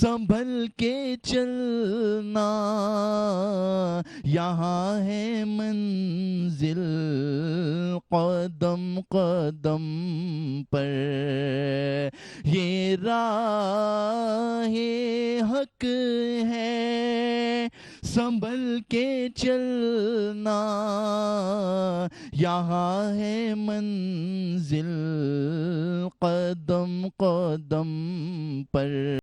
سنبھل کے چلنا، یہاں ہے منزل قدم قدم پر، یہ راہ حق ہے سنبھل کے چلنا، یہاں ہے منزل قدم قدم پر.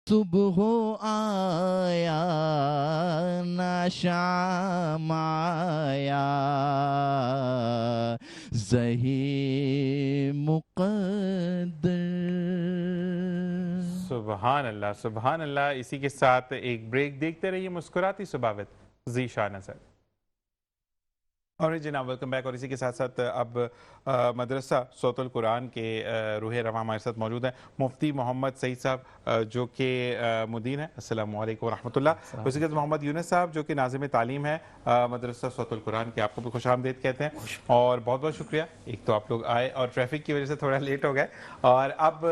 صبح آیا نہ شام آیا، زہی مقدر. سبحان اللہ سبحان اللہ. اسی کے ساتھ ایک بریک، دیکھتے رہیے مسکراتی صباوت ذیشان نظر. اور جناب ویلکم بیک. اور اسی کے ساتھ ساتھ اب مدرسہ صوت القرآن کے روح رواں ہمارے ساتھ موجود ہیں مفتی محمد سعید صاحب جو کہ مدیر ہیں. السلام علیکم ورحمۃ اللہ. اسی کے ساتھ محمد یونس صاحب جو کہ ناظم تعلیم ہے مدرسہ صوت القرآن کے، آپ کو بھی خوش آمدید کہتے ہیں اور بہت بہت شکریہ. ایک تو آپ لوگ آئے اور ٹریفک کی وجہ سے تھوڑا لیٹ ہو گئے، اور اب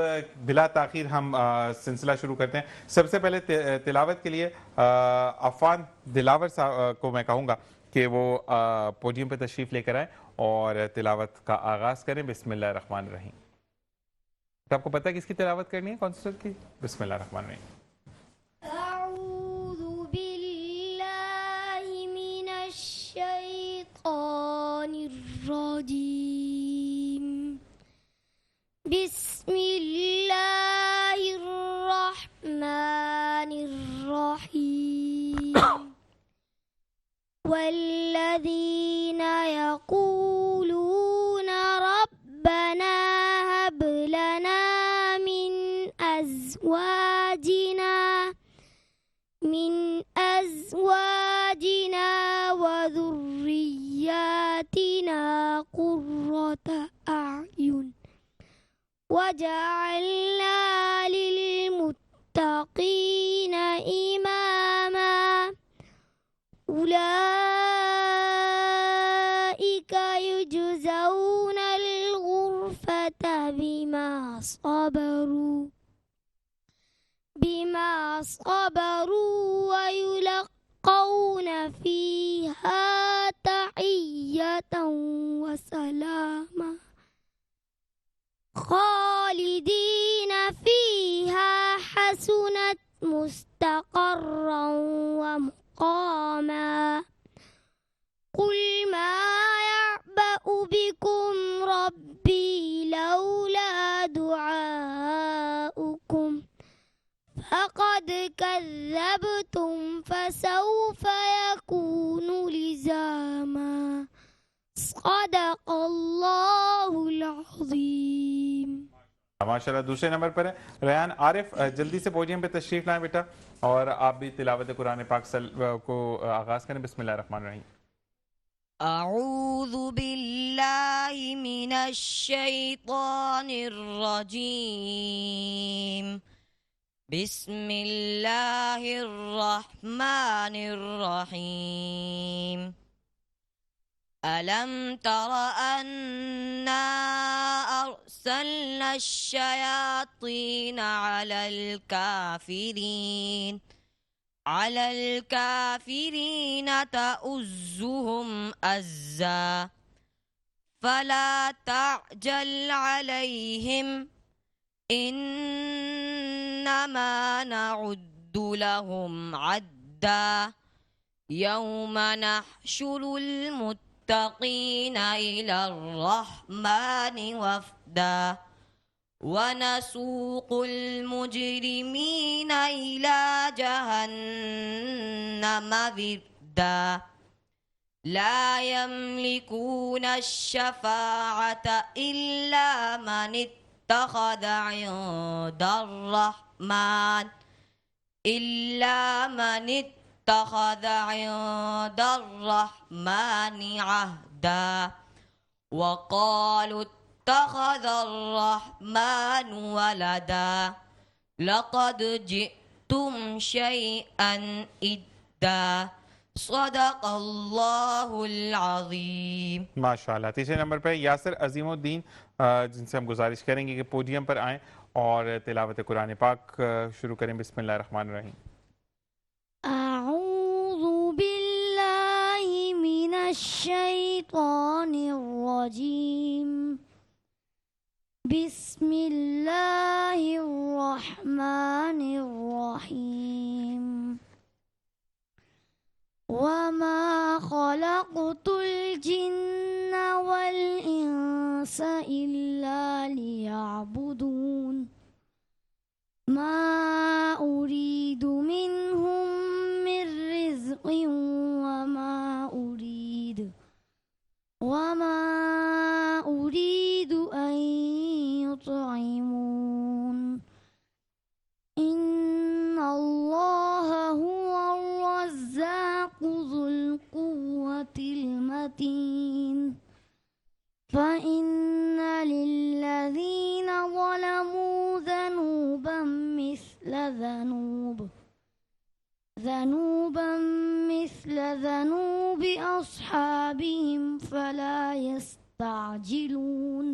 بلا تاخیر ہم سلسلہ شروع کرتے ہیں. سب سے پہلے تلاوت کے لیے عفان دلاور صاحب کو میں کہوں گا کہ وہ پوڈیم پہ تشریف لے کر آئیں اور تلاوت کا آغاز کریں. بسم اللہ الرحمن الرحیم. تو آپ کو پتہ ہے کس کی تلاوت کرنی ہے، کون سی سورت کی؟ بسم اللہ الرحمن الرحیم. اعوذ باللہ من الشیطان الرجیم. بسم اللہ الرحمن الرحیم. والذین یقولون ربنا هب لنا من ازواجنا وذریاتنا قرة اعین وجعلنا للمتقین اماما. أولئك يجزون الغرفة بما صبروا ويلقون فيها تحية وسلاما خالدين فيها حسنت مستقرا ومقاما. قل ما يعبأ بكم ربي لولا دعاؤكم فقد كذبتم فسوف يكون لزاما. صدق اللہ العظیم. ماشاءاللہ. دوسرے نمبر پر ہے ریان عارف. جلدی سے پوڈیم پہ تشریف لائیں بیٹا، اور آپ بھی تلاوت قرآن پاک کو آغاز کریں. بسم اللہ الرحمن الرحیم. اعوذ باللہ من الشیطان الرجیم. بسم اللہ الرحمن الرحیم. ألم تر أنا أرسلنا الشياطين على الكافرين تؤزهم أزا فلا تعجل عليهم إنما نعد لهم عدا يوم نحشر المتقين إلى الرحمن وفدا ونسوق المجرمين إلى جهنم وردا لا يملكون الشفاعة إلا من اتخذ عند الرحمن عهدا وقالوا اتخذ الرحمن ولدا لقد جئتم شيئا إدا صدق اللہ العظیم. ماشاءاللہ. تیسرے نمبر پہ یاسر عظیم الدین، جن سے ہم گزارش کریں گے کہ پوڈیم پر آئیں اور تلاوت قرآن پاک شروع کریں. بسم اللہ الرحمن الرحیم. اعوذ باللہ من الشیطان الرجیم. بسم اللہ الرحمن الرحیم. وما خلقت الجن والإنس إلا ليعبدون ما أريد منهم من رزق وما أريد أن يطعمون إن الله هو الرزاق ذو القوة المتين. فإن للذين ظلموا ذنوبا مثل ذنوب أصحابهم فلا يستعجلون.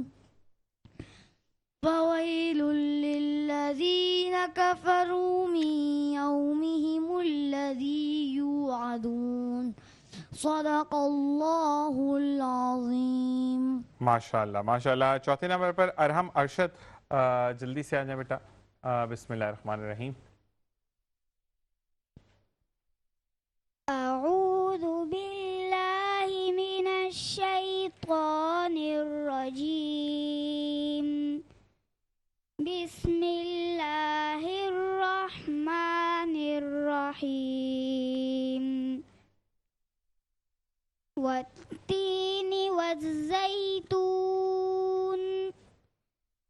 فويل للذين كفروا من يومهم الذي يوعدون. صدق اللہ العظیم. ماشاءاللہ ماشاءاللہ. چوتھے نمبر پر ارحم ارشد، جلدی سے آ جائیں بیٹا. بسم اللہ الرحمن الرحیم. اعوذ باللہ من الشیطان الرجیم. بسم اللہ الرحمن الرحیم. والتين والزيتون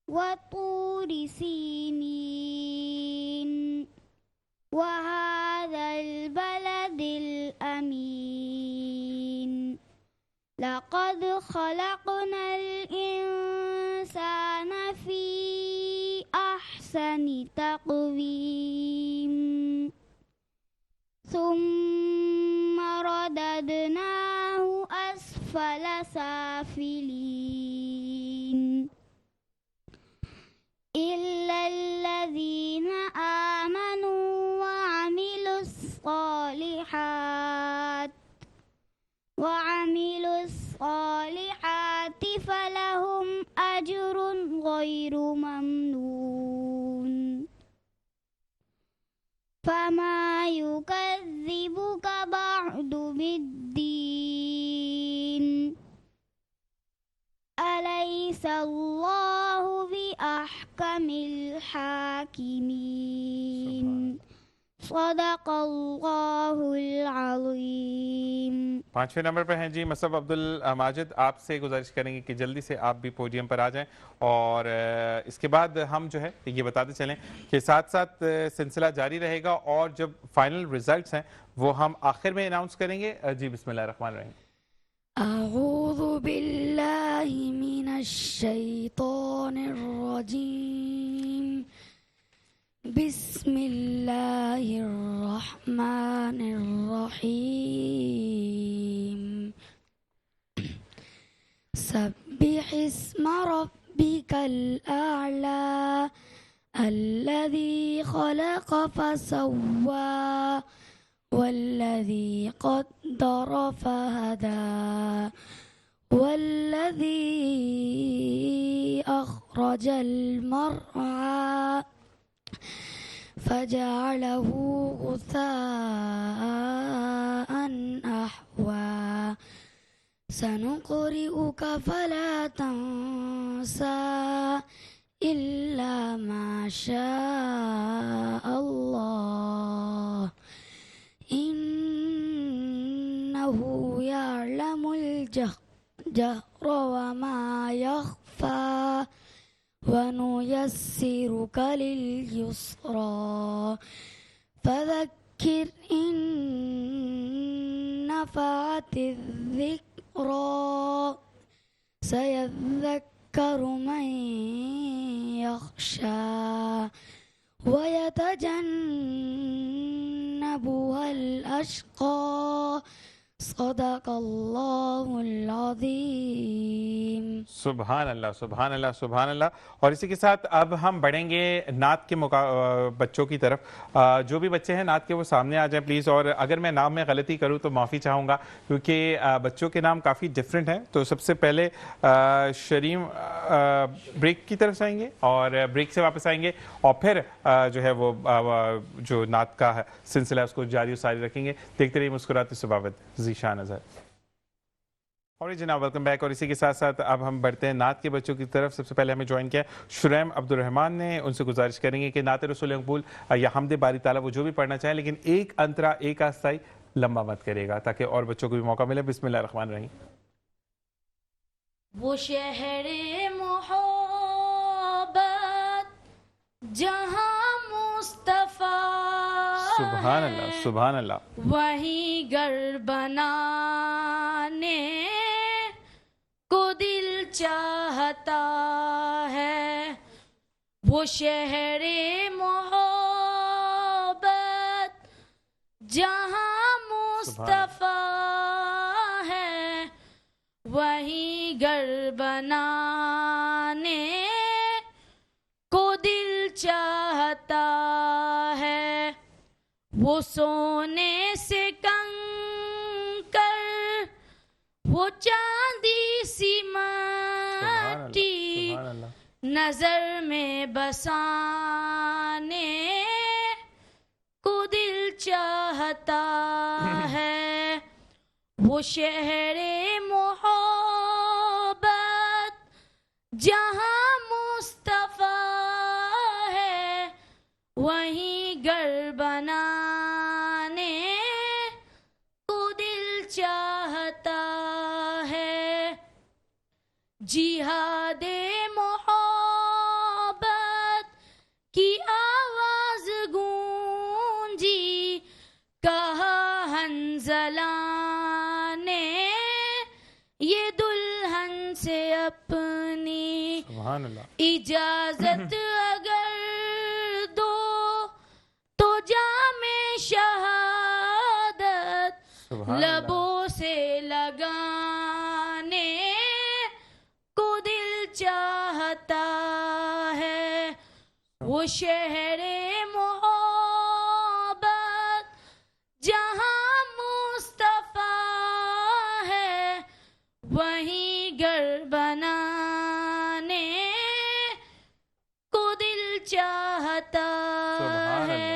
وطور سينين وهذا البلد الأمين. لقد خلقنا الإنسان في أحسن تقويم ثم رددناه أسفل سافلين إلا الذين آمنوا وعملوا الصالحات فلهم أجر غير ممنون. فما يكذبك بعد بالدين. أليس الله بأحكم الحاكمين. صدق اللہ العظیم. پانچویں نمبر پہ ہیں جی مصعب عبد الماجد. آپ سے گزارش کریں گے کہ جلدی سے آپ بھی پوڈیم پر آ جائیں، اور اس کے بعد ہم جو ہے یہ بتاتے چلیں کہ ساتھ ساتھ سلسلہ جاری رہے گا، اور جب فائنل ریزلٹس ہیں وہ ہم آخر میں اناؤنس کریں گے. جی بسم اللہ الرحمن الرحیم. اعوذ باللہ من الشیطان الرجیم. بسم اللہ الرحمن الرحیم. سبح اسم ربک الاعلی الذی خلق فسوى والذی قدر فهدى والذي أخرج المرعى فجعله غثاء أحوى سنقرئك فلا تنسى إلا ما شاء الله إنه يعلم الجهر وما يخفى ونيسرك لليسرى فذكر إن نفعت الذكرى سيذكر من يخشى ويتجنبها الأشقى صدق اللہ العظیم. سبحان اللہ سبحان اللہ سبحان اللہ. اور اسی کے ساتھ اب ہم بڑھیں گے نعت کے بچوں کی طرف. جو بھی بچے ہیں نعت کے وہ سامنے آ جائیں پلیز. اور اگر میں نام میں غلطی کروں تو معافی چاہوں گا کیونکہ بچوں کے نام کافی ڈفرینٹ ہیں. تو سب سے پہلے شریم بریک کی طرف سے آئیں گے اور بریک سے واپس آئیں گے اور پھر جو ہے وہ جو نعت کا سلسلہ ہے اس کو جاری و ساری رکھیں گے. دیکھتے رہیے مسکراتے صباوت. ذیشان اظہر. اور جناب ویلکم بیک. اور اسی کے ساتھ ساتھ اب ہم بڑھتے ہیں نعت کے بچوں کی طرف. سب سے پہلے ہمیں جوائن کیا شریم عبدالرحمان نے. ان سے گزارش کریں گے کہ نعت رسول مقبول یا حمد باری تعالیٰ وہ جو بھی پڑھنا چاہیں لیکن ایک انترا ایک آستائی لمبا مت کرے گا تاکہ اور بچوں کو بھی موقع ملے. بسم اللہ الرحمن الرحیم. وہ شہر محبت جہاں مصطفیٰ سبحان اللہ سبحان اللہ. وہیں گھر بنانے کو دل چاہتا ہے. وہ شہر محبت جہاں مصطفیٰ ہے وہیں گھر بنانے کو دل چاہتا ہے. وہ سونے سے کنکر وہ چاندی سی مٹی نظر میں بسانے کو دل چاہتا ہے. وہ شہر محبت جہاں مصطفیٰ ہے وہیں گھر بنانے کو دل چاہتا ہے. جہاد محبت کی آواز گونجی کہا حنظلہ نے یہ دلہن سے اپنی اجازت اگر دو تو جام شہادت لبوں سے لگانے کو دل چاہتا ہے. وہ شہر محبت جہاں مصطفیٰ ہے وہیں گھر بنانے کو دل چاہتا ہے.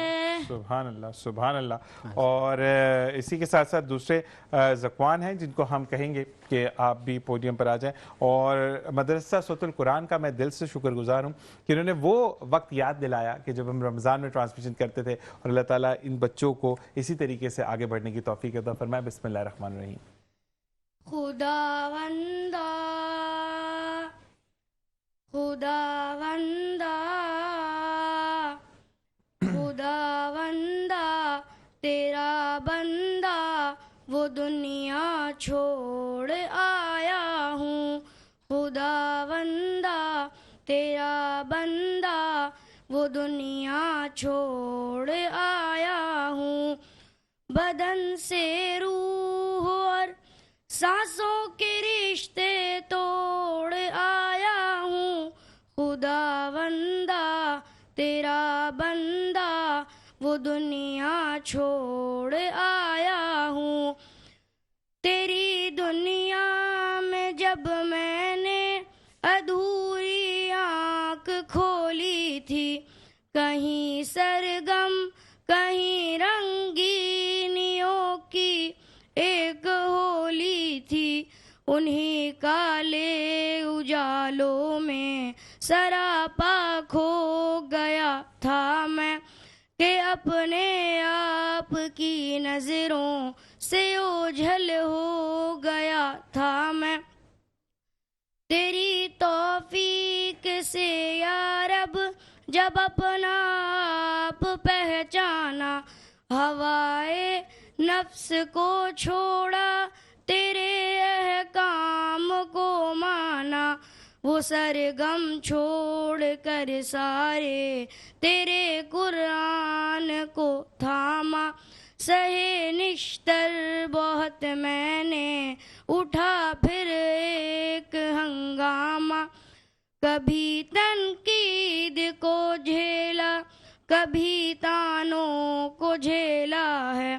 سبحان اللہ سبحان اللہ. اور اسی کے ساتھ ساتھ دوسرے زکوان ہیں جن کو ہم کہیں گے کہ آپ بھی پوڈیم پر آ جائیں. اور مدرسہ صوت القرآن کا میں دل سے شکر گزار ہوں کہ انہوں نے وہ وقت یاد دلایا کہ جب ہم رمضان میں ٹرانسمیشن کرتے تھے اور اللہ تعالیٰ ان بچوں کو اسی طریقے سے آگے بڑھنے کی توفیق عطا فرمائے. بسم اللہ الرحمن الرحیم. خداوندا خداوندا خداوندا تیرا بندہ وہ دنیا چھوڑ آیا ہوں. خداوندا تیرا بندہ وہ دنیا چھوڑ آیا ہوں. بدن سے روح اور سانسوں کے رشتے توڑ آیا ہوں. خداوندا تیرا بندہ وہ دنیا چھوڑ آیا ہوں. تیری دنیا میں جب کہیں سرگم کہیں رنگینیوں کی ایک ہولی تھی، انہیں کالے اجالوں میں سراپا کھو گیا تھا میں، کہ اپنے آپ کی نظروں سے اوجھل ہو گیا تھا میں۔ تیری توفیق سے یا رب جب اپنا آپ پہچانا، ہوائے نفس کو چھوڑا تیرے احکام کو مانا، وہ سرگم چھوڑ کر سارے تیرے قرآن کو تھاما، سہے نشتر بہت میں نے اٹھا پھر ایک ہنگامہ، کبھی تنقید کو جھیلا کبھی تانوں کو جھیلا ہے،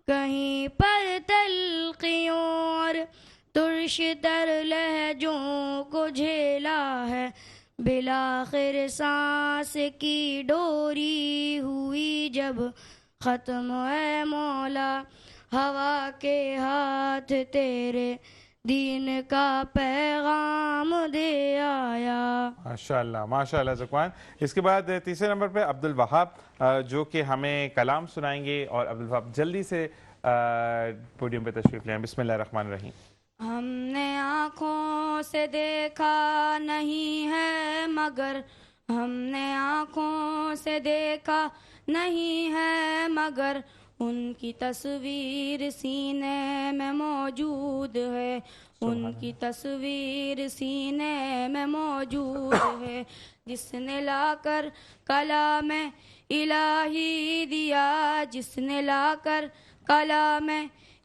کہیں پر تلخیوں اور ترش تر لہجوں کو جھیلا ہے، بالآخر سانس کی ڈوری ہوئی جب ختم اے مولا، ہوا کے ہاتھ تیرے دین کا پیغام دے آیا۔ ماشاءاللہ ماشاءاللہ ذکوان۔ اس کے بعد تیسرے نمبر پہ عبد الوہاب جو کہ ہمیں کلام سنائیں گے، اور عبد الوہاب جلدی سے پوڈیم پہ تشریف لیں۔ بسم اللہ الرحمن الرحیم۔ ہم نے آنکھوں سے دیکھا نہیں ہے مگر، ہم نے آنکھوں سے دیکھا نہیں ہے مگر، ان کی تصویر سینے میں موجود ہے، ان کی تصویر سینے میں موجود ہے، جس نے لا کر کلام الہی دیا، جس نے لا کر کلام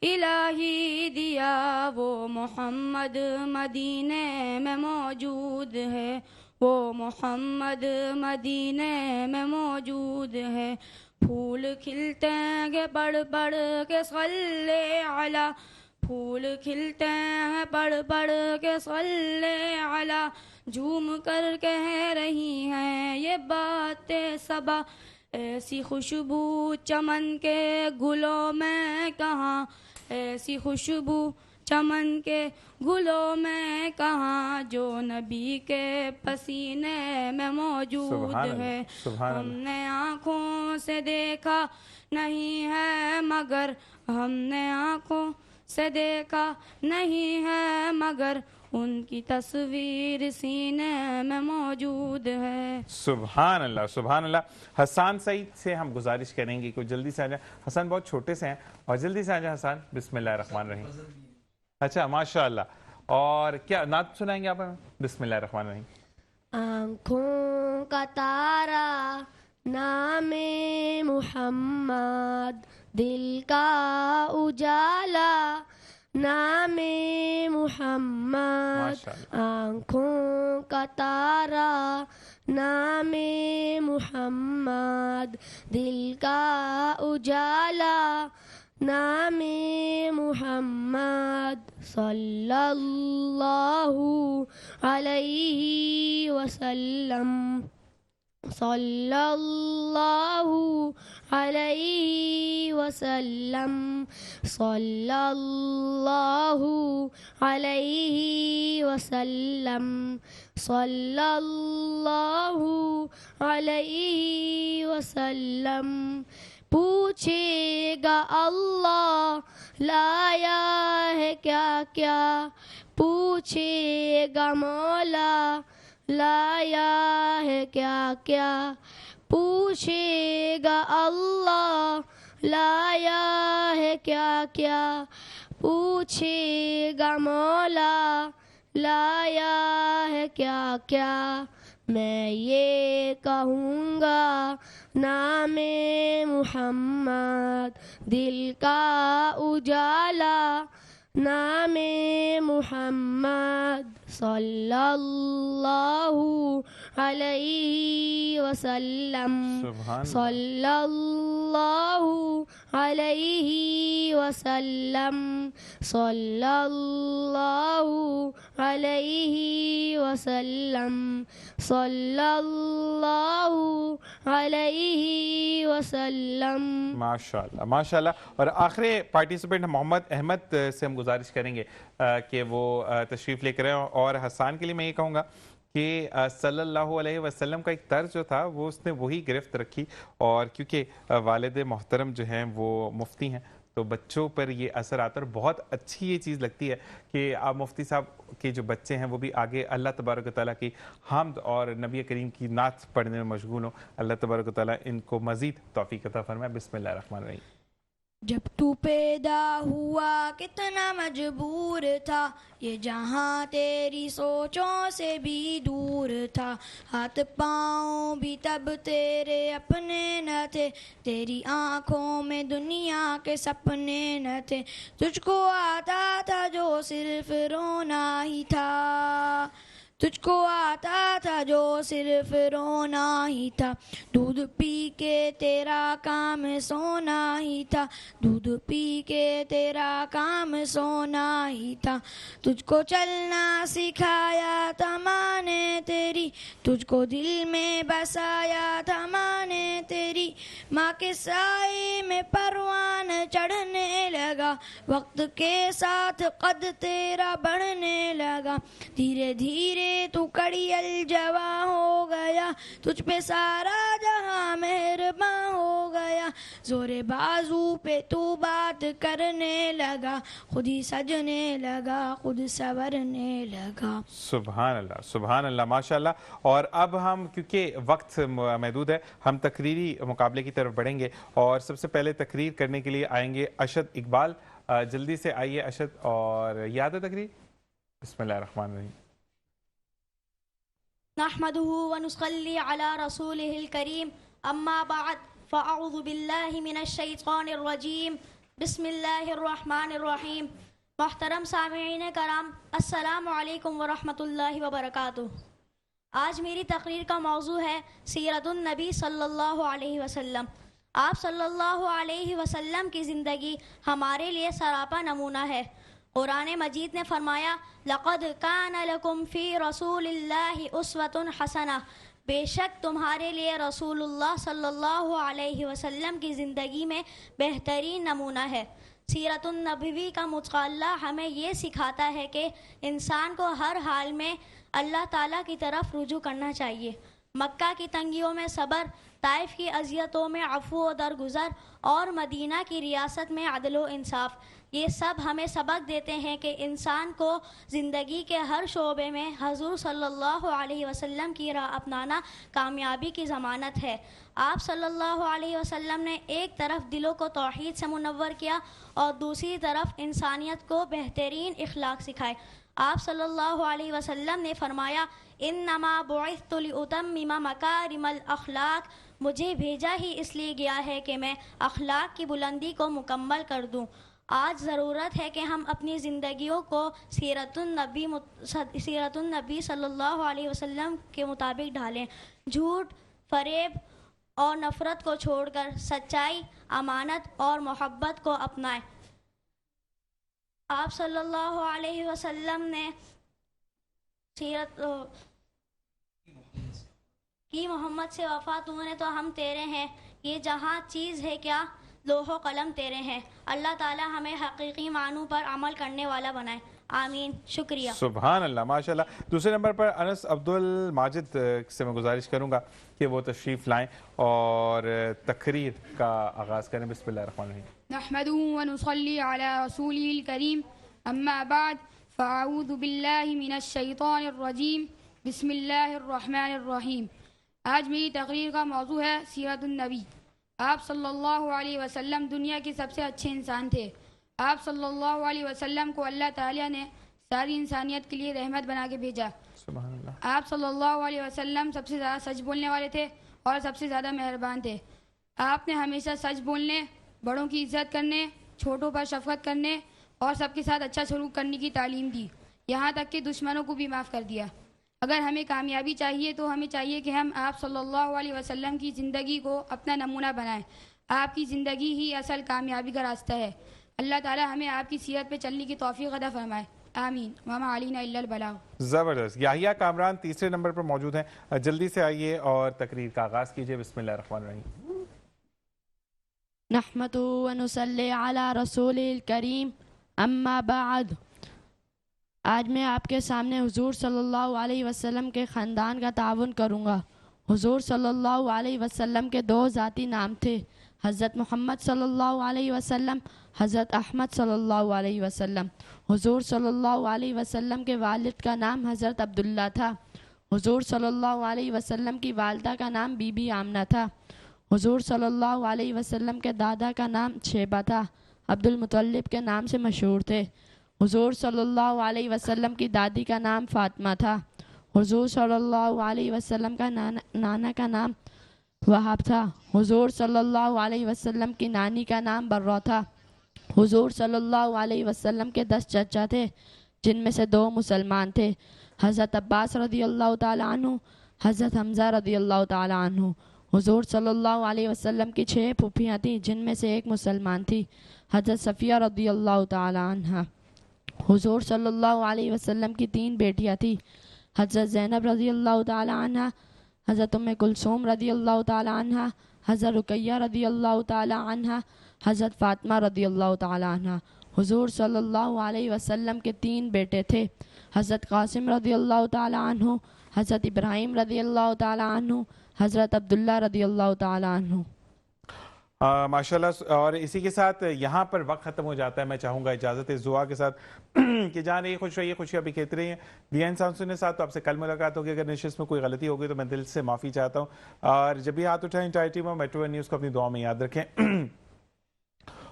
الہی دیا، وہ محمد مدینے میں موجود ہے، وہ محمد مدینے میں موجود ہے۔ پھول کھلتے ہیں پڑھ پڑھ کے صلی علی، پھول کھلتے ہیں پڑھ پڑھ کے صلی علی، جھوم کر کہہ رہی ہیں یہ باتیں صبا، ایسی خوشبو چمن کے گلوں میں کہاں، ایسی خوشبو چمن کے گلوں میں کہاں، جو نبی کے پسینے میں موجود ہے۔ ہم نے آنکھوں سے دیکھا نہیں ہے مگر، ہم نے آنکھوں سے دیکھا نہیں ہے مگر، ان کی تصویر سینے میں موجود ہے۔ سبحان اللہ سبحان اللہ۔ حسان سعید سے ہم گزارش کریں گے کہ جلدی سے آ جائیں۔ حسن بہت چھوٹے سے ہیں، اور جلدی سے آ جائیں حسان۔ بسم اللہ الرحمن الرحیم۔ اچھا ماشاء اللہ۔ اور کیا نعت سنائیں گے آپ ہمیں؟ بسم اللہ الرحمن الرحیم۔ آنکھوں کا تارا نام محمد، دل کا اجالا نام محمد، آنکھوں کا تارا نام محمد، دل کا اجالا نام محمد، صلی اللہ علیہ وسلم، صلی اللہ علیہ وسلم، صلی اللہ علیہ وسلم، صلی اللہ علیہ وسلم۔ پوچھے گا اللہ لایا ہے کیا کیا، پوچھے گا مولا لایا ہے کیا کیا، پوچھے گا اللہ لایا ہے کیا کیا، پوچھے گا مولا لایا ہے کیا کیا۔ میں یہ کہوں گا نام محمد، دل کا اجالا نام محمد، صلی اللہ علیہ وسلم، صلی اللہ الله عليه وسلم صلى الله عليه وسلم صلى الله عليه وسلم. ماشاءاللہ ماشاءاللہ. اور آخری پارٹیسپینٹ محمد احمد سے ہم گزارش کریں گے کہ وہ تشریف لے کر آئیں. اور حسان کے لیے میں یہ کہوں گا کہ صلی اللہ علیہ وسلم کا ایک طرز جو تھا وہ اس نے وہی گرفت رکھی. اور کیونکہ والد محترم جو ہیں وہ مفتی ہیں تو بچوں پر یہ اثر آتا ہے. اور بہت اچھی یہ چیز لگتی ہے کہ آپ مفتی صاحب کے جو بچے ہیں وہ بھی آگے اللہ تبارک و تعالیٰ کی حمد اور نبی کریم کی نعت پڑھنے میں مشغول ہوں. اللہ تبارک و تعالیٰ ان کو مزید توفیق عطا فرمائے. بسم اللہ الرحمن الرحیم. جب تو پیدا ہوا کتنا مجبور تھا، یہ جہاں تیری سوچوں سے بھی دور تھا. ہاتھ پاؤں بھی تب تیرے اپنے نہ تھے، تیری آنکھوں میں دنیا کے سپنے نہ تھے. تجھ کو آتا تھا جو صرف رونا ہی تھا، تجھ کو آتا تھا جو صرف رونا ہی تھا. دودھ پی کے تیرا کام سونا ہی تھا، دودھ پی کے تیرا کام سونا ہی تھا. تجھ کو چلنا سکھایا تھا ماں نے تیری، تجھ کو دل میں بسایا تھا ماں نے تیری. ماں کے سائے میں پروان چڑھنے لگا، وقت کے ساتھ قد تیرا بڑھنے لگا. دھیرے دھیرے تو کڑی الجواں ہو گیا، تجھ پہ سارا جہاں مہرباں ہو گیا. زور بازو پہ تو بات کرنے لگا، خود ہی سجنے لگا، خود سورنے لگا. سبحان اللہ سبحان اللہ ماشاءاللہ. اور اب ہم کیونکہ وقت محدود ہے ہم تقریری مقابلے کی طرف بڑھیں گے. اور سب سے پہلے تقریر کرنے کے لیے آئیں گے اشد اقبال. جلدی سے آئیے اشد. اور یاد ہے تقریر؟ بسم اللہ الرحمن الرحیم. نحمده ونصلي على رسوله الكريم أما بعد فأعوذ بالله من الشيطان الرجيم بسم الله الرحمن الرحيم. محترم سامعین کرام، السلام علیکم ورحمۃ اللہ وبرکاتہ. آج میری تقریر کا موضوع ہے سیرت النبی صلی اللہ علیہ وسلم. آپ صلی اللہ علیہ وسلم کی زندگی ہمارے لیے سراپا نمونہ ہے. قرآن مجید نے فرمایا لقد کان لکم فی رسول اللہ اسوۃ حسنہ، بے شک تمہارے لیے رسول اللہ صلی اللہ علیہ وسلم کی زندگی میں بہترین نمونہ ہے. سیرت النبوی کا مطالعہ ہمیں یہ سکھاتا ہے کہ انسان کو ہر حال میں اللہ تعالیٰ کی طرف رجوع کرنا چاہیے. مکہ کی تنگیوں میں صبر، طائف کی اذیتوں میں عفو و درگزر، اور مدینہ کی ریاست میں عدل و انصاف، یہ سب ہمیں سبق دیتے ہیں کہ انسان کو زندگی کے ہر شعبے میں حضور صلی اللہ علیہ وسلم کی راہ اپنانا کامیابی کی ضمانت ہے. آپ صلی اللہ علیہ وسلم نے ایک طرف دلوں کو توحید سے منور کیا اور دوسری طرف انسانیت کو بہترین اخلاق سکھائے. آپ صلی اللہ علیہ وسلم نے فرمایا انما بعثت لاتمم مکارم الاخلاق، مجھے بھیجا ہی اس لیے گیا ہے کہ میں اخلاق کی بلندی کو مکمل کر دوں. آج ضرورت ہے کہ ہم اپنی زندگیوں کو سیرت النبی صلی اللہ علیہ وسلم کے مطابق ڈھالیں. جھوٹ، فریب اور نفرت کو چھوڑ کر سچائی، امانت اور محبت کو اپنائیں. آپ صلی اللہ علیہ وسلم نے سیرت کی محمد سے وفا تو نے تو ہم تیرے ہیں، یہ جہاں چیز ہے کیا لوح و قلم تیرے ہیں. اللہ تعالی ہمیں حقیقی معنوں پر عمل کرنے والا بنائے. آمین. شکریہ. سبحان اللہ ماشاءاللہ. دوسرے نمبر پر انس عبد الماجد سے میں گزارش کروں گا کہ وہ تشریف لائیں اور تقریر کا آغاز کریں. بسم اللہ الرحمن الرحیم. نحمده ونصلي على رسوله الكريم أما بعد فأعوذ بالله من الشیطان الرجیم بسم اللہ الرحمن الرحیم. آج میری تقریر کا موضوع ہے سیرت النبی. آپ صلی اللہ علیہ وسلم دنیا کے سب سے اچھے انسان تھے. آپ صلی اللہ علیہ وسلم کو اللہ تعالیٰ نے ساری انسانیت کے لیے رحمت بنا کے بھیجا. سبحان اللہ. آپ صلی اللہ علیہ وسلم سب سے زیادہ سچ بولنے والے تھے اور سب سے زیادہ مہربان تھے. آپ نے ہمیشہ سچ بولنے، بڑوں کی عزت کرنے، چھوٹوں پر شفقت کرنے اور سب کے ساتھ اچھا سلوک کرنے کی تعلیم دی، یہاں تک کہ دشمنوں کو بھی معاف کر دیا. اگر ہمیں کامیابی چاہیے تو ہمیں چاہیے کہ ہم آپ صلی اللہ علیہ وسلم کی زندگی کو اپنا نمونہ بنائیں. آپ کی زندگی ہی اصل کامیابی کا راستہ ہے. اللہ تعالی ہمیں آپ کی سیرت پہ چلنے کی توفیق عطا فرمائے. آمین. وما علینا الا البلاغ. زبردست. یحییٰ کامران تیسرے نمبر پر موجود ہیں. جلدی سے آئیے اور تقریر کا آغاز کیجیے. بسم اللہ الرحمن الرحیم. نحمد و نصلی علی رسول الکریم اما بعد. آج میں آپ کے سامنے حضور صلی اللہ علیہ وسلم کے خاندان کا تعاون کروں گا. حضور صلی اللہ علیہ وسلم کے دو ذاتی نام تھے, حضرت محمد صلی اللہ علیہ وسلم, حضرت احمد صلی اللہ علیہ وسلم. حضور صلی اللہ علیہ وسلم کے والد کا نام حضرت عبداللہ تھا. حضور صلی اللہ علیہ وسلم کی والدہ کا نام بی بی آمنہ تھا. حضور صلی اللہ علیہ وسلم کے دادا کا نام شیبہ تھا. عبد المطلب کے نام سے مشہور تھے. حضور صلی اللہ علیہ وسلم کی دادی کا نام فاطمہ تھا. حضور صلی اللہ علیہ وسلم کا نانا کا نام وہاب تھا. حضور صلی اللہ علیہ وسلم کی نانی کا نام برہ تھا. حضور صلی اللہ علیہ وسلم کے 10 چچا تھے, جن میں سے 2 مسلمان تھے, حضرت عباس رضی اللہ تعالی عنہ, حضرت حمزہ رضی اللہ تعالی عنہ. حضور صلی اللہ علیہ وسلم کی 6 پھوپھیاں تھیں, جن میں سے 1 مسلمان تھی, حضرت صفیہ رضی اللہ تعالی عنہ. حضور صلی اللہ علیہ وسلم کی 3 بیٹیاں تھیں, حضرت زینب رضی اللہ تعالی عنہ, حضرت ام کلثوم رضی اللہ تعالی عنہ, حضرت رقیہ رضی اللہ تعالی عنہ, حضرت فاطمہ رضی اللہ تعالی عنہ. حضور صلی اللہ علیہ وسلم کے 3 بیٹے تھے, حضرت قاسم رضی اللہ تعالی عنہ, حضرت ابراہیم رضی اللہ تعالی عنہ, حضرت عبداللہ رضی اللہ تعالی عنہ. ماشاءاللہ. اور اسی کے ساتھ یہاں پر وقت ختم ہو جاتا ہے. میں چاہوں گا اجازت دعا کے ساتھ کہ جان رہی خوش رہیے, خوشیاں بھی کہتے رہیے. وی این ساؤنڈ سننے ساتھ تو آپ سے کل ملاقات ہوگی. اگر نشست میں کوئی غلطی ہوگی تو میں دل سے معافی چاہتا ہوں. اور جب بھی ہاتھ اٹھائیں انٹائر ٹیم اور میٹرو نیوز کو اپنی دعا میں یاد رکھیں.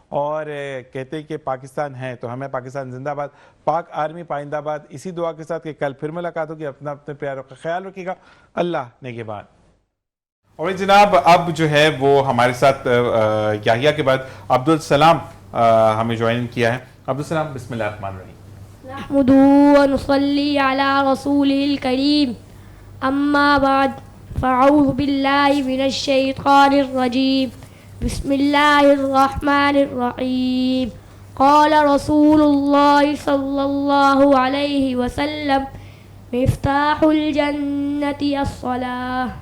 اور کہتے ہیں کہ پاکستان ہے تو ہمیں پاکستان زندہ باد, پاک آرمی پائندہ باد. اسی دعا کے ساتھ کہ کل پھر ملاقات ہوگی. اپنا اپنے پیاروں کا خیال رکھیے گا. اللہ نگہبان. اور جناب اب جو ہے وہ ہمارے ساتھ یحییٰ کے بعد عبدالسلام ہمیں جوائن کیا ہے. عبدالسلام بسم اللہ الرحمن الرحیم. نحمد و نصلی علی رسول الکریم اما بعد فاعوذ باللہ من الشیطان الرجیم بسم اللہ الرحمن الرحیم. قال رسول اللہ صلی اللہ علیہ وسلم مفتاح الجنت الصلاۃ.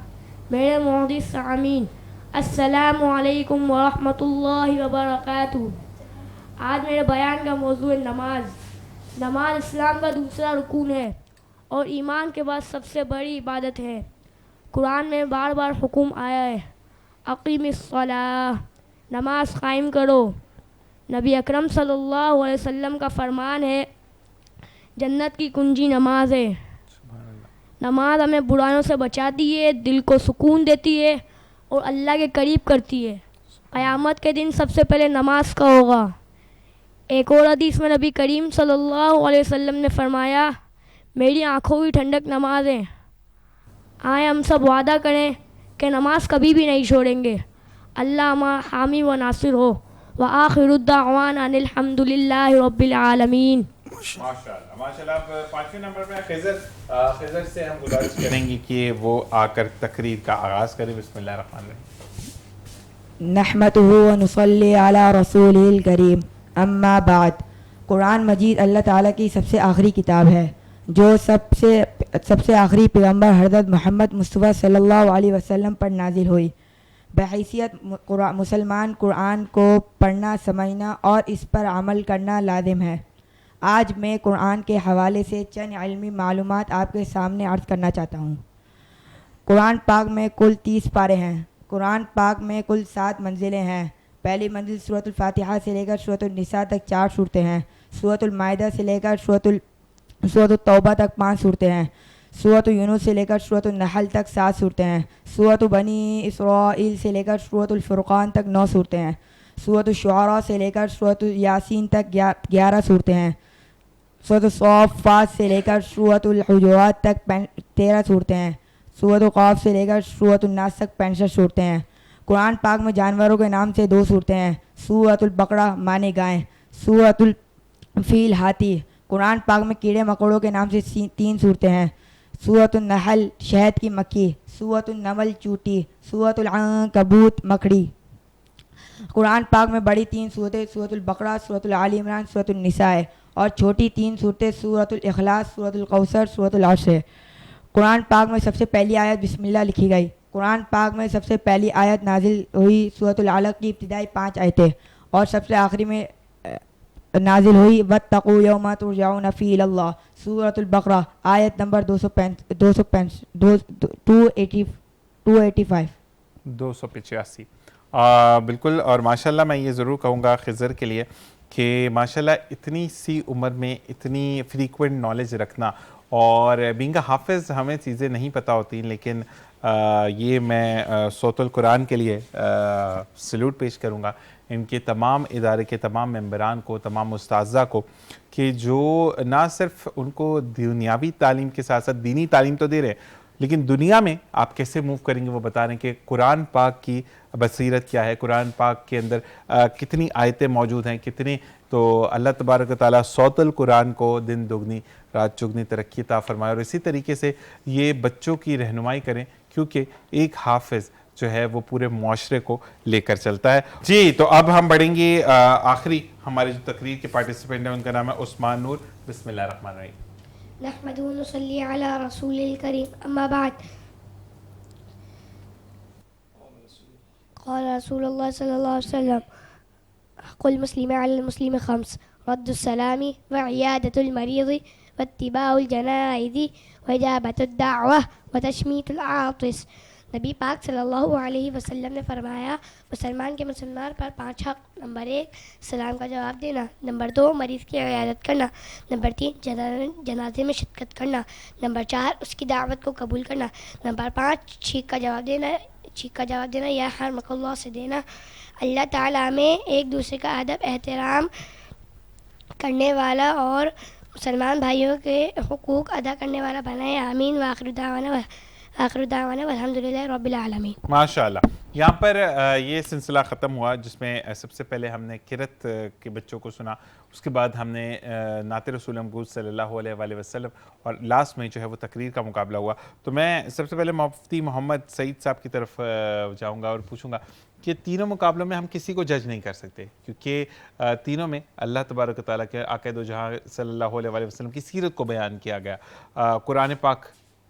میرے معزز سامعین السلام علیکم ورحمۃ اللہ وبرکاتہ. آج میرے بیان کا موضوع ہے نماز. نماز اسلام کا دوسرا رکن ہے اور ایمان کے بعد سب سے بڑی عبادت ہے. قرآن میں بار بار حکم آیا ہے اقیم الصلاۃ, نماز قائم کرو. نبی اکرم صلی اللہ علیہ وسلم کا فرمان ہے جنت کی کنجی نماز ہے. نماز ہمیں برائیوں سے بچاتی ہے, دل کو سکون دیتی ہے اور اللہ کے قریب کرتی ہے. قیامت کے دن سب سے پہلے نماز کا ہوگا. ایک اور حدیث میں نبی کریم صلی اللہ علیہ وسلم نے فرمایا میری آنکھوں کی ٹھنڈک نماز ہے. آئیں ہم سب وعدہ کریں کہ نماز کبھی بھی نہیں چھوڑیں گے. اللہ ہمارا حامی و ناصر ہو. وآخر الدعوانا ان الحمد للہ رب العالمین. ماشاءاللہ ماشاءاللہ. اب 5ویں نمبر پہ خضر سے ہم گزارش کریں گے کہ وہ آ کر تقریر کا آغاز کریں. بسم اللہ الرحمن الرحیم. نحمده ونصلی علی رسوله الکریم اما بعد. قرآن مجید اللہ تعالیٰ کی سب سے آخری کتاب ہے جو سب سے آخری پیغمبر حضرت محمد مصطفیٰ صلی اللہ علیہ وسلم پر نازل ہوئی. بحیثیت مسلمان قرآن کو پڑھنا سمجھنا اور اس پر عمل کرنا لازم ہے. آج میں قرآن کے حوالے سے چند علمی معلومات آپ کے سامنے عرض کرنا چاہتا ہوں. قرآن پاک میں کل 30 پارے ہیں. قرآن پاک میں کل 7 منزلیں ہیں. پہلی منزل سورۃ الفاتحہ سے لے کر سورۃ النساء تک 4 صورتیں ہیں. سورۃ المائدہ سے لے کر سورۃ التوبہ تک 5 صورتیں ہیں. سورۃ یونس سے لے کر سورۃ النحل تک 7 صورتیں ہیں. سورۃ بنی اسرائیل سے لے کر سورۃ الفرقان تک 9 صورتیں ہیں. سورۃ الشعراء سے لے کر سورۃ یاسین تک 11 صورتیں ہیں. سورۃ الصافات سے لے کر سورۃ الحجرات تک 13 صورتیں ہیں. سورۃ القاف سے لے کر سورۃ الناس تک 65 صورتیں ہیں. قرآن پاک میں جانوروں کے نام سے 2 صورتیں ہیں. سورۃ البقرہ معنی گائے, سورۃ الفیل ہاتھی. قرآن پاک میں کیڑے مکوڑوں کے نام سے 3 صورتیں ہیں. سورۃ النحل شہد کی مکھی, سورۃ النمل چوٹی, سورۃ العنکبوت مکڑی. قرآن پاک میں بڑی 3 صورتیں سورۃ البقرہ، سورۃ آل عمران، سورۃ النساء ہے، اور چھوٹی 3 صورتیں سورۃ الاخلاص، سورۃ الکوثر، سورۃ العصر ہے۔ قرآن پاک میں سب سے پہلی آیت بسم اللہ لکھی گئی۔ قرآن پاک میں سب سے پہلی آیت نازل ہوئی سورۃ العلق کی ابتدائی 5 آیتیں، اور سب سے آخری میں نازل ہوئی واتقوا یوما ترجعون فیہ الی اللہ، سورۃ البقرہ آیت نمبر 285۔ بالکل، اور ماشاءاللہ میں یہ ضرور کہوں گا خضر کے لیے کہ ماشاءاللہ اتنی سی عمر میں اتنی فریکوینٹ نالج رکھنا، اور بینگ اے حافظ ہمیں چیزیں نہیں پتہ ہوتی، لیکن یہ میں صوت القرآن کے لیے سلوٹ پیش کروں گا ان کے تمام ادارے کے تمام ممبران کو، تمام اساتذہ کو، کہ جو نہ صرف ان کو دنیاوی تعلیم کے ساتھ ساتھ دینی تعلیم تو دے رہے ہیں، لیکن دنیا میں آپ کیسے موو کریں گے وہ بتا رہے ہیں کہ قرآن پاک کی بصیرت کیا ہے، قرآن پاک کے اندر کتنی آیتیں موجود ہیں، کتنے، تو اللہ تبارک و تعالیٰ صوت القرآن کو دن دگنی رات چگنی ترقی عطا فرمائے، اور اسی طریقے سے یہ بچوں کی رہنمائی کریں، کیونکہ ایک حافظ جو ہے وہ پورے معاشرے کو لے کر چلتا ہے۔ جی، تو اب ہم بڑھیں گے آخری ہمارے جو تقریر کے پارٹیسپینٹ ہیں، ان کا نام ہے عثمان نور۔ بسم اللہ الرحمن الرحیم۔ نحمد و نصلی علی رسول الکریم، اما بعد، قال رسول اللہ صلی اللہ علیہ وسلم حق المسلم علی المسلم 5: رد السلام وعیادۃ المریض واتباع الجنائز واجابۃ الدعوہ وتشمیت العاطس۔ نبی پاک صلی اللہ علیہ وسلم نے فرمایا، مسلمان کے مسلمان پر 5 حق: نمبر 1 سلام کا جواب دینا، نمبر 2 مریض کی عیادت کرنا، نمبر 3 جنازے میں شرکت کرنا، نمبر 4 اس کی دعوت کو قبول کرنا، نمبر 5 چھینک کا جواب دینا یا حرمک اللہ سے دینا۔ اللہ تعالیٰ میں ایک دوسرے کا ادب احترام کرنے والا اور مسلمان بھائیوں کے حقوق ادا کرنے والا بنائے، آمین۔ وآخر دعوانا والحمدللہ رب العالمین۔ ماشاءاللہ، یہاں پر یہ سلسلہ ختم ہوا جس میں سب سے پہلے ہم نے قرأت کے بچوں کو سنا، اس کے بعد ہم نے نعت رسول مقبول صلی اللہ علیہ وآلہ وسلم، اور لاسٹ میں جو ہے وہ تقریر کا مقابلہ ہوا۔ تو میں سب سے پہلے مفتی محمد سعید صاحب کی طرف جاؤں گا اور پوچھوں گا کہ تینوں مقابلوں میں ہم کسی کو جج نہیں کر سکتے، کیونکہ تینوں میں اللہ تبارک و تعالیٰ کے آقا دو جہاں صلی اللہ علیہ وآلہ وسلم کی سیرت کو بیان کیا گیا۔ قرآن پاک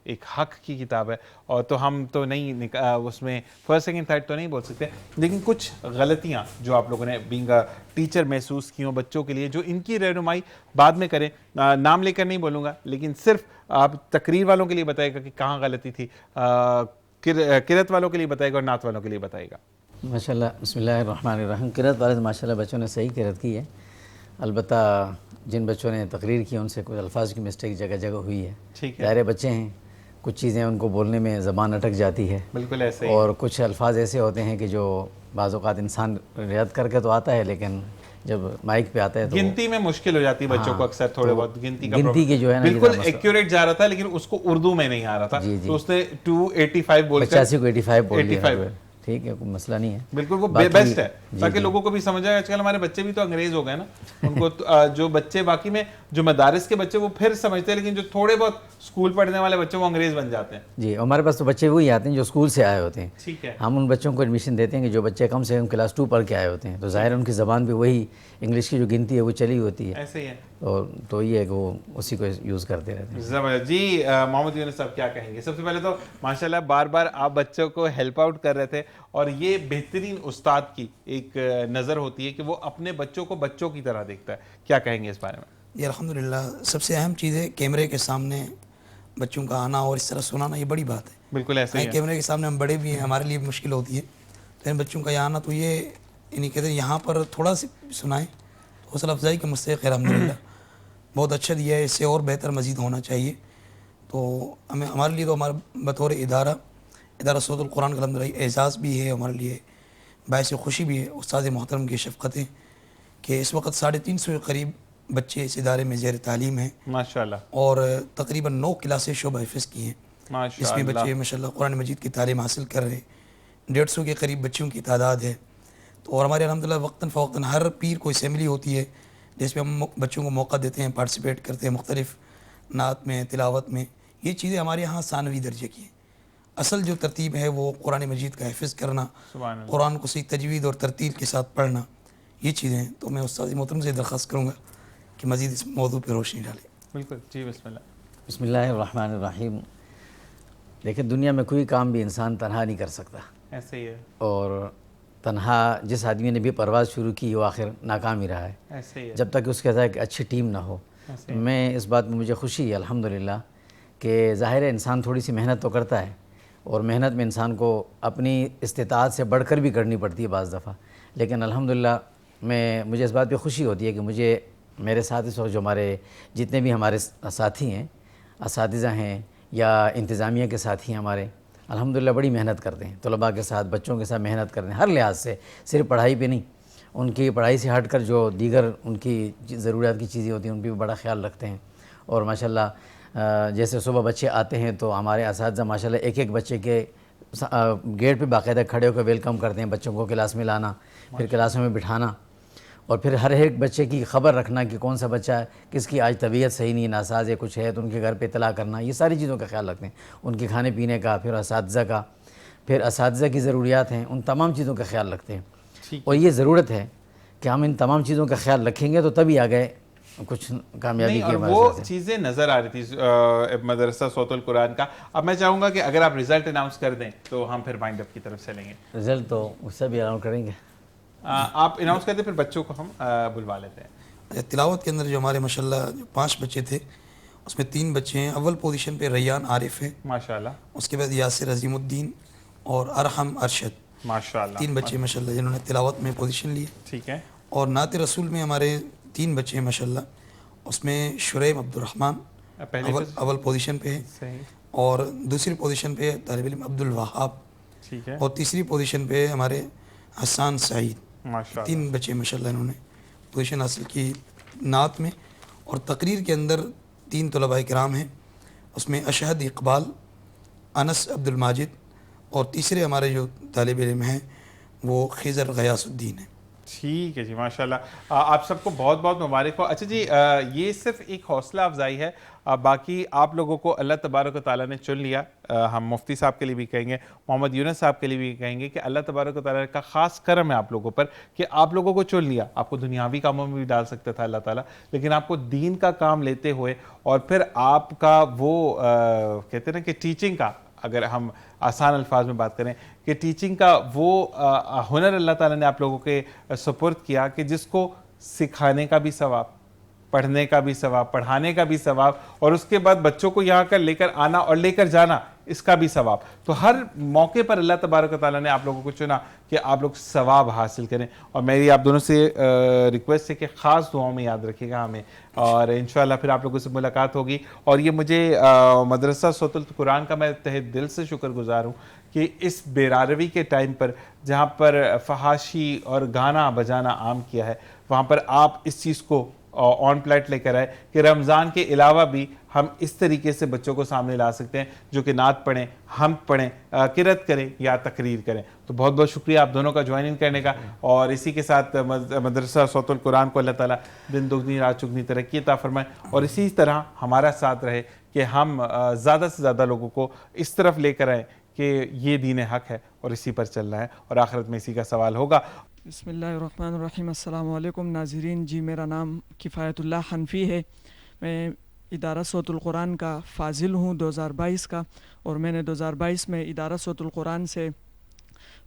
ایک حق کی کتاب ہے، اور تو ہم تو نہیں اس میں فرسٹ سیکنڈ تھرڈ تو نہیں بول سکتے، لیکن کچھ غلطیاں جو آپ لوگوں نے بینگ ٹیچر محسوس کی ہوں بچوں کے لیے، جو ان کی رہنمائی بعد میں کریں، نام لے کر نہیں بولوں گا، لیکن صرف آپ تقریر والوں کے لیے بتائے گا کہ کہاں غلطی تھی، قرأت والوں کے لیے بتائے گا اور نعت والوں کے لیے بتائے گا۔ ماشاءاللہ، بسم اللہ الرحمن الرحیم۔ قرأت والے ماشاءاللہ بچوں نے صحیح قرأت کی ہے، البتہ جن بچوں نے تقریر کی ان سے کچھ الفاظ کی مسٹیک جگہ جگہ ہوئی ہے، ظاہر بچے ہیں، کچھ چیزیں ان کو بولنے میں زبان اٹک جاتی ہے، بالکل ایسے ہی، اور کچھ الفاظ ایسے ہوتے ہیں کہ جو بعض اوقات انسان یاد کر کے تو آتا ہے، لیکن جب مائک پہ آتا ہے تو گنتی میں مشکل ہو جاتی ہے بچوں کو، اکثر تھوڑے بہت گنتی کی جو ہے نا بالکل ایکیوریٹ جا رہا تھا، لیکن اس کو اردو میں نہیں آ رہا تھا، تو اس نے 285 بول کر 85 کو 85 بول دیا، ٹھیک ہے، کوئی مسئلہ نہیں ہے، بالکل وہ بیسٹ ہے، تاکہ لوگوں کو بھی سمجھ آئے۔ آج کل ہمارے بچے بھی تو انگریز ہو گئے نا، ان کو جو بچے باقی میں جو مدارس کے بچے وہ پھر سمجھتے ہیں، لیکن جو تھوڑے بہت اسکول پڑھنے والے بچے وہ انگریز بن جاتے ہیں۔ جی، ہمارے پاس تو بچے وہی آتے ہیں جو اسکول سے آئے ہوتے ہیں، ٹھیک ہے، ہم ان بچوں کو ایڈمیشن دیتے ہیں کہ جو بچے کم سے کم کلاس 2 پڑھ کے آئے ہوتے ہیں، تو ظاہر ان کی زبان بھی وہی انگلش کی جو گنتی ہے وہ چلی ہوتی ہے، ایسے ہی ہے، تو یہ ہے کہ وہ اسی کو یوز کرتے رہتے ہیں۔ زبردست۔ جی محمد یونس صاحب کیا کہیں گے؟ سب سے پہلے تو ماشاءاللہ بار بار آپ بچوں کو ہیلپ آؤٹ کر رہے تھے، اور یہ بہترین استاد کی ایک نظر ہوتی ہے کہ وہ اپنے بچوں کو بچوں کی طرح دیکھتا ہے، کیا کہیں گے اس بارے میں؟ یہ الحمدللہ سب سے اہم چیز ہے کیمرے کے سامنے بچوں کا آنا اور اس طرح سنانا، یہ بڑی بات ہے۔ بالکل ایسے ہی ہے، کیمرے کے سامنے ہم بڑے بھی ہیں، ہمارے لیے مشکل ہوتی ہے، لیکن بچوں کا یہ آنا تو یہ یعنی کہتے ہیں یہاں پر تھوڑا سی سنائیں، حوصلہ افزائی کے مستحق ہے، الحمدللہ بہت اچھا دیا ہے، اس سے اور بہتر مزید ہونا چاہیے۔ تو ہمارے لیے تو ہمارا بطور ادارہ صوت القرآن کا الحمدللہ اعزاز بھی ہے، ہمارے لیے باعث خوشی بھی ہے استاد محترم کی شفقتیں کہ اس وقت 350 کے قریب بچے اس ادارے میں زیر تعلیم ہیں ماشاءاللہ، اور تقریباً 9 کلاسیں شعبہ حفظ کی ہیں، اس میں بچے ماشاءاللہ قرآن مجید کی تعلیم حاصل کر رہے ہیں، 150 کے قریب بچوں کی تعداد ہے۔ تو اور ہمارے الحمدللہ وقتاً فوقتاً ہر پیر کو اسمبلی ہوتی ہے جس میں ہم بچوں کو موقع دیتے ہیں، پارٹیسپیٹ کرتے ہیں مختلف نعت میں، تلاوت میں، یہ چیزیں ہمارے یہاں ثانوی درجے کی ہیں۔ اصل جو ترتیب ہے وہ قرآن مجید کا حفظ کرنا، قرآن کو صحیح تجوید اور ترتیل کے ساتھ پڑھنا، یہ چیزیں ہیں. تو میں استاد محترم سے درخواست کروں گا کہ مزید اس موضوع پہ روشنی ڈالیں. بالکل جی، بسم اللہ. بسم اللہ الرحمن الرحیم. دیکھیں دنیا میں کوئی کام بھی انسان تنہا نہیں کر سکتا، ایسے ہی ہے. اور تنہا جس آدمی نے بھی پرواز شروع کی وہ آخر ناکام ہی رہا ہے، ایسے ہی ہے. جب تک کہ اس کے ساتھ ایک اچھی ٹیم نہ ہو. میں اس بات میں مجھے خوشی ہے الحمدللہ کہ ظاہر ہے انسان تھوڑی سی محنت تو کرتا ہے، اور محنت میں انسان کو اپنی استطاعت سے بڑھ کر بھی کرنی پڑتی ہے بعض دفعہ، لیکن الحمدللہ مجھے اس بات پہ خوشی ہوتی ہے کہ مجھے میرے ساتھ اس وقت جو ہمارے جتنے بھی ہمارے ساتھی ہیں، اساتذہ ہیں یا انتظامیہ کے ساتھی ہیں ہمارے، الحمدللہ بڑی محنت کرتے ہیں، طلباء کے ساتھ بچوں کے ساتھ محنت کرتے ہیں ہر لحاظ سے، صرف پڑھائی پہ نہیں، ان کی پڑھائی سے ہٹ کر جو دیگر ان کی ضروریات کی چیزیں ہوتی ہیں ان پہ بھی بڑا خیال رکھتے ہیں. اور ماشاءاللہ جیسے صبح بچے آتے ہیں تو ہمارے اساتذہ ماشاءاللہ ایک ایک بچے کے گیٹ پہ باقاعدہ کھڑے ہو کر ویلکم کرتے ہیں، بچوں کو کلاس میں لانا، پھر کلاسوں میں بٹھانا، اور پھر ہر ایک بچے کی خبر رکھنا کہ کون سا بچہ ہے، کس کی آج طبیعت صحیح نہیں، ناساز ہے، کچھ ہے تو ان کے گھر پہ اطلاع کرنا، یہ ساری چیزوں کا خیال رکھتے ہیں، ان کے کھانے پینے کا، پھر اساتذہ کا، پھر اساتذہ کی ضروریات ہیں، ان تمام چیزوں کا خیال رکھتے ہیں. اور یہ ضرورت ہے کہ ہم ان تمام چیزوں کا خیال رکھیں گے تو تبھی آگے کچھ کامیابی کی وہ چیزیں نظر آ رہی تھی مدرسہ صوت القرآن کا. اب میں چاہوں گا کہ اگر آپ رزلٹ اناؤنس کر دیں تو ہم پھر وائنڈ اپ کی طرف چلیں گے. رزلٹ تو اس سے بھی اناؤنس کریں گے، آپ اناؤنس کر دیں پھر بچوں کو ہم بلوا لیتے ہیں. تلاوت کے اندر جو ہمارے ماشاءاللہ 5 بچے تھے اس میں 3 بچے ہیں. اول پوزیشن پہ ریان عارف ہے ماشاءاللہ، اس کے بعد یاسر عظیم الدین اور ارحم ارشد، ماشاءاللہ 3 بچے ماشاءاللہ جنہوں نے تلاوت میں پوزیشن لی. ٹھیک ہے. اور نعت رسول میں ہمارے 3 بچے ہیں ماشاءاللہ، اس میں شریب عبد الرحمن اول پوزیشن پہ ہے، اور دوسری پوزیشن پہ طالب علم عبد الوہاب، ٹھیک ہے، اور تیسری پوزیشن پہ ہمارے حسان سعید. ماشاءاللہ 3 بچے ماشاءاللہ انہوں نے پوزیشن حاصل کی نعت میں. اور تقریر کے اندر 3 طلباء کرام ہیں، اس میں اشہد اقبال، انس عبد الماجد، اور تیسرے ہمارے جو طالب علم ہیں وہ خضر غیاث الدین ہیں. ٹھیک ہے جی، ماشاءاللہ آپ سب کو بہت بہت مبارک ہو. اچھا جی، یہ صرف ایک حوصلہ افزائی ہے، باقی آپ لوگوں کو اللہ تبارک و تعالیٰ نے چن لیا. ہم مفتی صاحب کے لیے بھی کہیں گے، محمد یونس صاحب کے لیے بھی کہیں گے کہ اللہ تبارک و تعالیٰ کا خاص کرم ہے آپ لوگوں پر کہ آپ لوگوں کو چن لیا. آپ کو دنیاوی کاموں میں بھی ڈال سکتا تھا اللہ تعالیٰ، لیکن آپ کو دین کا کام لیتے ہوئے اور پھر آپ کا وہ کہتے ہیں نا کہ ٹیچنگ کا، اگر ہم آسان الفاظ میں بات کریں کہ ٹیچنگ کا وہ ہنر اللہ تعالیٰ نے آپ لوگوں کے سپرد کیا کہ جس کو سکھانے کا بھی ثواب، پڑھنے کا بھی ثواب، پڑھانے کا بھی ثواب، اور اس کے بعد بچوں کو یہاں کر لے کر آنا اور لے کر جانا، اس کا بھی ثواب. تو ہر موقع پر اللہ تبارک و تعالیٰ نے آپ لوگوں کو چنا کہ آپ لوگ ثواب حاصل کریں. اور میری آپ دونوں سے ریکویسٹ ہے کہ خاص دعاؤں میں یاد رکھیے گا ہمیں، اور انشاءاللہ پھر آپ لوگوں سے ملاقات ہوگی. اور یہ مجھے مدرسہ صوت القرآن کا میں تہہ دل سے شکر گزار ہوں کہ اس بیراروی کے ٹائم پر جہاں پر فحاشی اور گانا بجانا عام کیا ہے، وہاں پر آپ اس چیز کو آن پلیٹ لے کر آئے کہ رمضان کے علاوہ بھی ہم اس طریقے سے بچوں کو سامنے لا سکتے ہیں جو کہ نعت پڑھیں، حمد پڑھیں، قرات کریں یا تقریر کریں. تو بہت بہت شکریہ آپ دونوں کا جوائن ان کرنے کا. اور اسی کے ساتھ مدرسہ صوت القرآن کو اللہ تعالیٰ دن دگنی رات چگنی ترقی عطا فرمائے، اور اسی طرح ہمارا ساتھ رہے کہ ہم زیادہ سے زیادہ لوگوں کو اس طرف لے کر آئیں کہ یہ دین حق ہے اور اسی پر چلنا ہے، اور آخرت میں اسی کا سوال ہوگا. بسم اللہ الرحمن الرحیم. السلام علیکم ناظرین. جی میرا نام کفایت اللہ حنفی ہے. میں ادارہ صوت القرآن کا فاضل ہوں 2022 کا، اور میں نے 2022 میں ادارہ صوت القرآن سے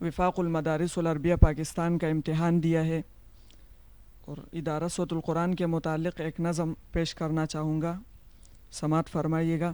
وفاق المدارس العربیہ پاکستان کا امتحان دیا ہے. اور ادارہ صوت القرآن کے متعلق ایک نظم پیش کرنا چاہوں گا، سماعت فرمائیے گا.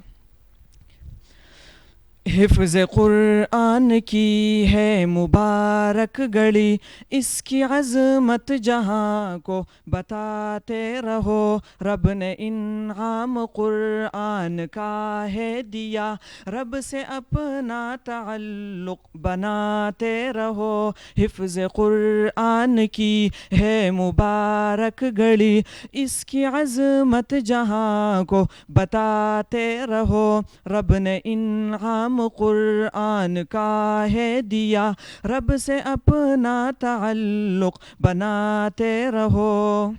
حفظ قرآن کی ہے مبارک گھڑی، اس کی عظمت جہاں کو بتاتے رہو. رب نے انعام قرآن کا ہے دیا، رب سے اپنا تعلق بناتے رہو. حفظ قرآن کی ہے مبارک گھڑی، اس کی عظمت جہاں کو بتاتے رہو. رب نے انعام قرآن کا ہے دیا، رب سے اپنا تعلق بناتے رہو.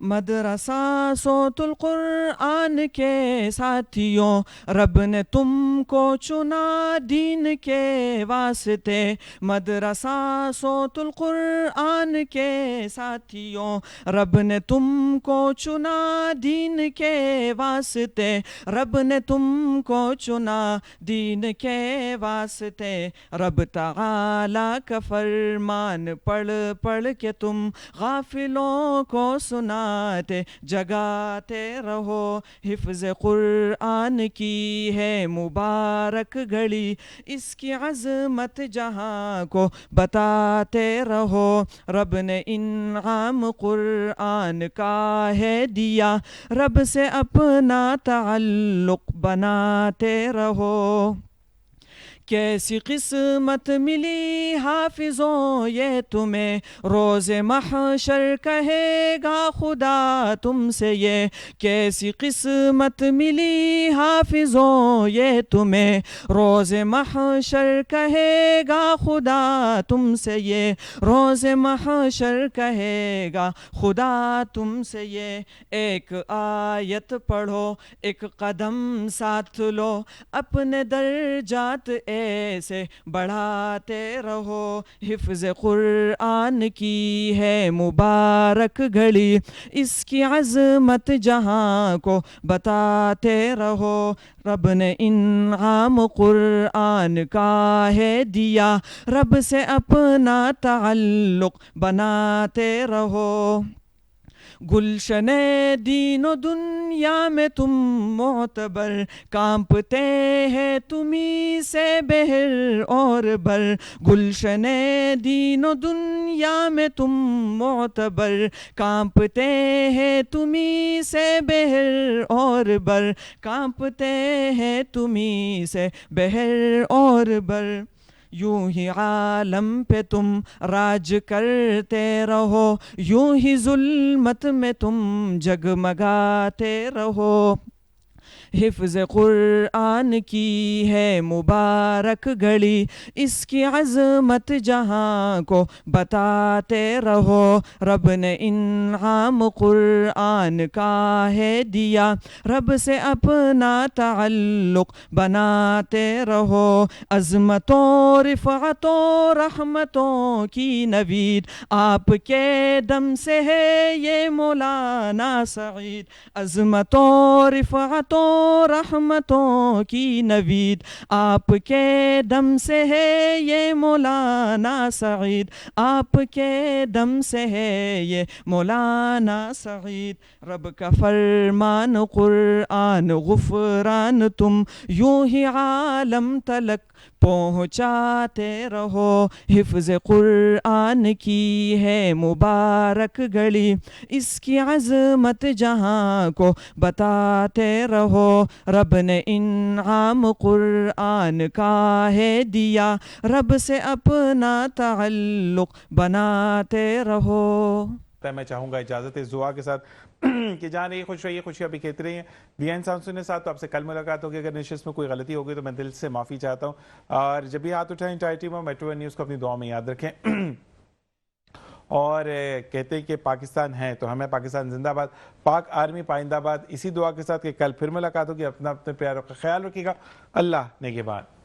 مدرسہ صوت القرآن کے ساتھیوں، رب نے تم کو چنا دین کے واسطے، مدرسہ صوت القرآن کے ساتھیوں، رب نے تم کو چنا دین کے واسطے، رب نے تم کو چنا دین کے واسطے، رب تعالی کا فرمان پڑھ پڑھ کے تم غافلوں کو سناتے جگاتے رہو، حفظ قرآن کی ہے مبارک گھڑی، اس کی عظمت جہاں کو بتاتے رہو، رب نے انعام قرآن کا ہے دیا، رب سے اپنا تعلق بناتے رہو۔ کیسی قسمت ملی حافظوں یہ تمہیں، روز محشر کہے گا خدا تم سے یہ، کیسی قسمت ملی حافظوں یہ تمہیں، روز محشر کہے گا خدا تم سے یہ، روز محشر کہے گا خدا تم سے یہ، ایک آیت پڑھو ایک قدم ساتھ لو، اپنے درجات ایسے بڑھاتے رہو، حفظ قرآن کی ہے مبارک گھڑی، اس کی عظمت جہاں کو بتاتے رہو، رب نے انعام قرآن کا ہے دیا، رب سے اپنا تعلق بناتے رہو۔ گلشن دین و دنیا میں تم معتبر، کانپتے ہیں تمہیں سے بہر اور بر، گلشن دین و دنیا میں تم معتبر، کانپتے ہیں تمہیں سے بہر اور بر، کانپتے ہیں تمہیں سے بہر اور بر، یوں ہی عالم پہ تم راج کرتے رہو، یوں ہی ظلمت میں تم جگمگاتے رہو، حفظ قرآن کی ہے مبارک گھڑی، اس کی عظمت جہاں کو بتاتے رہو، رب نے انعام قرآن کا ہے دیا، رب سے اپنا تعلق بناتے رہو، عظمت و رفعت و رحمتوں کی نوید آپ کے دم سے ہے یہ مولانا سعید، عظمت و رفعت و رحمتوں کی نوید آپ کے دم سے ہے یہ مولانا سعید، آپ کے دم سے ہے یہ مولانا سعید، رب کا فرمان قرآن غفران تم یوں ہی عالم تلک پہنچاتے رہو، حفظ قرآن کی ہے مبارک گھڑی، اس کی عظمت جہاں کو بتاتے رہو، رب نے انعام قرآن کا ہے دیا، رب سے اپنا تعلق بناتے رہو۔ میں چاہوں گا اجازت اس دعا کے ساتھ کہ جان رہی خوش رہیے، خوشیاں بھی کہتے رہیے، بیان ساؤنڈ سننے ساتھ تو آپ سے کل ملاقات ہوگی، اگر نشست میں کوئی غلطی ہوگی تو میں دل سے معافی چاہتا ہوں، اور جب بھی ہاتھ اٹھائیں انٹائر ٹیم اور میٹرو نیوز کو اپنی دعا میں یاد رکھیں، اور کہتے ہیں کہ پاکستان ہے تو ہمیں پاکستان زندہ باد، پاک آرمی پائندہ باد، اسی دعا کے ساتھ کہ کل پھر ملاقات ہوگی، اپنا اپنے پیاروں کا خیال رکھیے گا، اللہ نگہبان۔